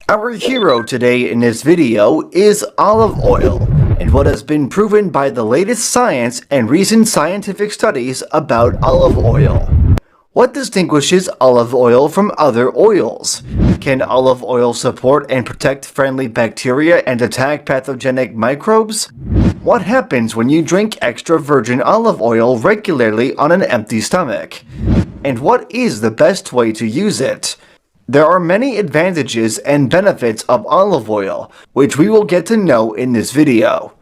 Our hero today in this video is olive oil, and what has been proven by the latest science and recent scientific studies about olive oil. What distinguishes olive oil from other oils? Can olive oil support and protect friendly bacteria and attack pathogenic microbes? What happens when you drink extra virgin olive oil regularly on an empty stomach? And what is the best way to use it? There are many advantages and benefits of olive oil, which we will get to know in this video.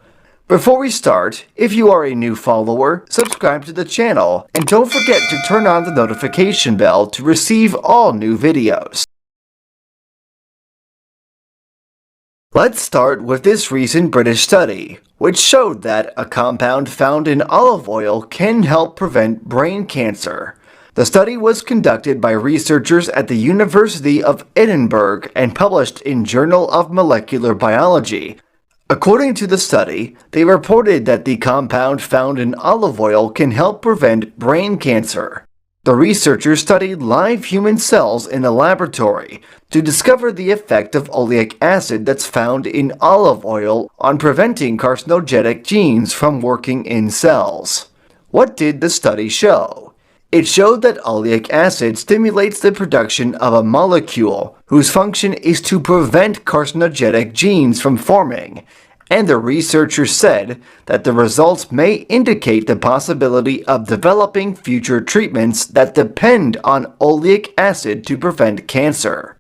Before we start, if you are a new follower, subscribe to the channel, and don't forget to turn on the notification bell to receive all new videos. Let's start with this recent British study, which showed that a compound found in olive oil can help prevent brain cancer. The study was conducted by researchers at the University of Edinburgh and published in Journal of Molecular Biology. According to the study, they reported that the compound found in olive oil can help prevent brain cancer. The researchers studied live human cells in a laboratory to discover the effect of oleic acid that's found in olive oil on preventing carcinogenic genes from working in cells. What did the study show? It showed that oleic acid stimulates the production of a molecule whose function is to prevent carcinogenic genes from forming, and the researchers said that the results may indicate the possibility of developing future treatments that depend on oleic acid to prevent cancer.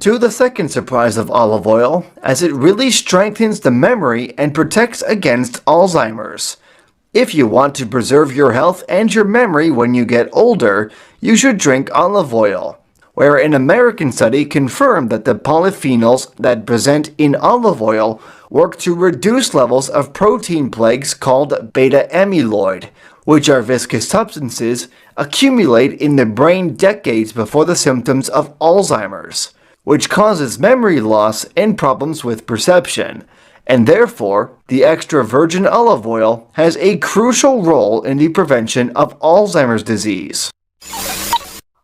To the second surprise of olive oil, as it really strengthens the memory and protects against Alzheimer's. If you want to preserve your health and your memory when you get older, you should drink olive oil, where an American study confirmed that the polyphenols that present in olive oil work to reduce levels of protein plaques called beta amyloid, which are viscous substances accumulate in the brain decades before the symptoms of Alzheimer's, which causes memory loss and problems with perception. And therefore, the extra virgin olive oil has a crucial role in the prevention of Alzheimer's disease.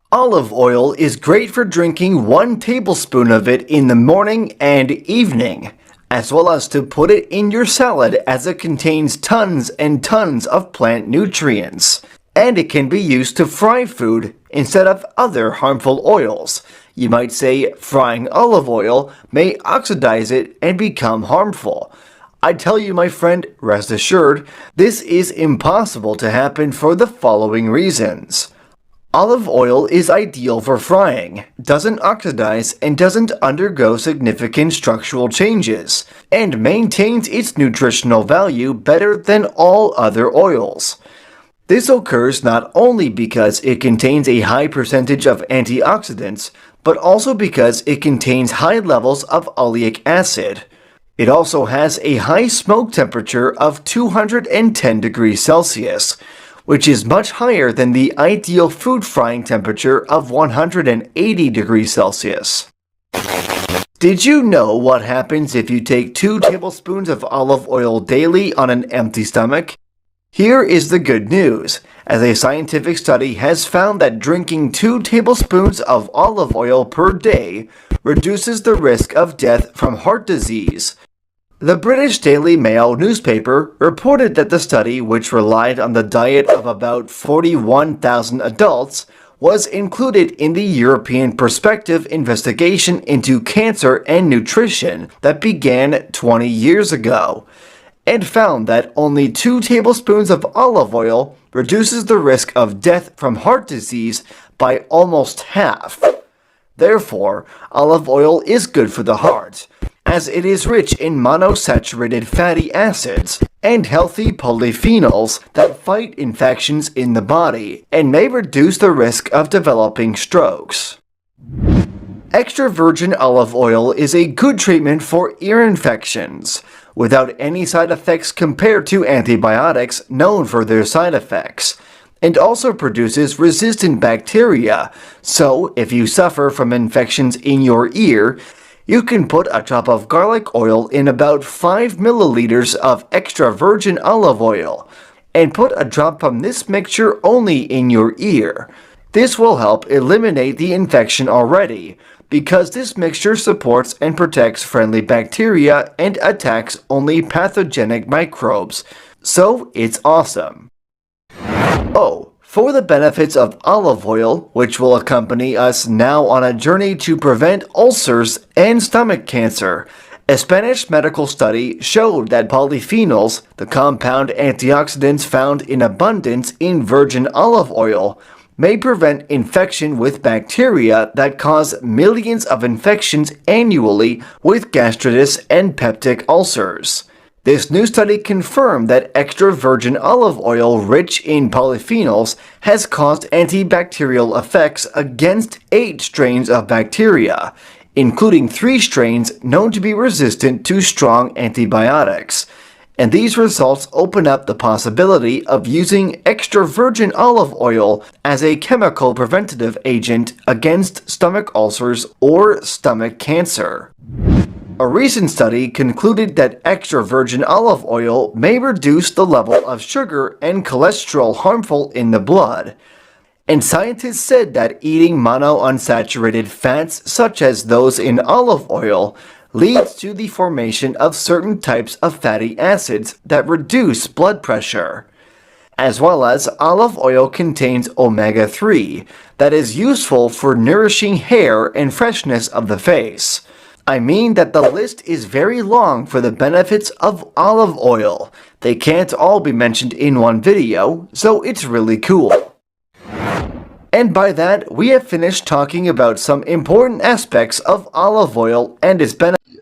Olive oil is great for drinking 1 tablespoon of it in the morning and evening, as well as to put it in your salad as it contains tons and tons of plant nutrients. And it can be used to fry food instead of other harmful oils. You might say frying olive oil may oxidize it and become harmful. I tell you, my friend, rest assured, this is impossible to happen for the following reasons. Olive oil is ideal for frying, doesn't oxidize, and doesn't undergo significant structural changes, and maintains its nutritional value better than all other oils. This occurs not only because it contains a high percentage of antioxidants, but also because it contains high levels of oleic acid. It also has a high smoke temperature of 210 degrees Celsius, which is much higher than the ideal food frying temperature of 180 degrees Celsius. Did you know what happens if you take 2 tablespoons of olive oil daily on an empty stomach? Here is the good news, as a scientific study has found that drinking 2 tablespoons of olive oil per day reduces the risk of death from heart disease. The British Daily Mail newspaper reported that the study, which relied on the diet of about 41,000 adults, was included in the European Perspective investigation into cancer and nutrition that began 20 years ago, and found that only 2 tablespoons of olive oil reduces the risk of death from heart disease by almost half. Therefore, olive oil is good for the heart, as it is rich in monosaturated fatty acids and healthy polyphenols that fight infections in the body and may reduce the risk of developing strokes. Extra virgin olive oil is a good treatment for ear infections, without any side effects compared to antibiotics known for their side effects, and also produces resistant bacteria, so if you suffer from infections in your ear, you can put a drop of garlic oil in about 5 milliliters of extra virgin olive oil, and put a drop from this mixture only in your ear. This will help eliminate the infection already, because this mixture supports and protects friendly bacteria and attacks only pathogenic microbes. So it's awesome. Oh, for the benefits of olive oil, which will accompany us now on a journey to prevent ulcers and stomach cancer, a Spanish medical study showed that polyphenols, the compound antioxidants found in abundance in virgin olive oil, may prevent infection with bacteria that cause millions of infections annually with gastritis and peptic ulcers. This new study confirmed that extra virgin olive oil rich in polyphenols has caused antibacterial effects against 8 strains of bacteria, including 3 strains known to be resistant to strong antibiotics. And these results open up the possibility of using extra virgin olive oil as a chemical preventative agent against stomach ulcers or stomach cancer. A recent study concluded that extra virgin olive oil may reduce the level of sugar and cholesterol harmful in the blood. And scientists said that eating monounsaturated fats such as those in olive oil leads to the formation of certain types of fatty acids that reduce blood pressure. As well as olive oil contains omega-3 that is useful for nourishing hair and freshness of the face. I mean that the list is very long for the benefits of olive oil. They can't all be mentioned in one video, so it's really cool. And by that, we have finished talking about some important aspects of olive oil and its benefits.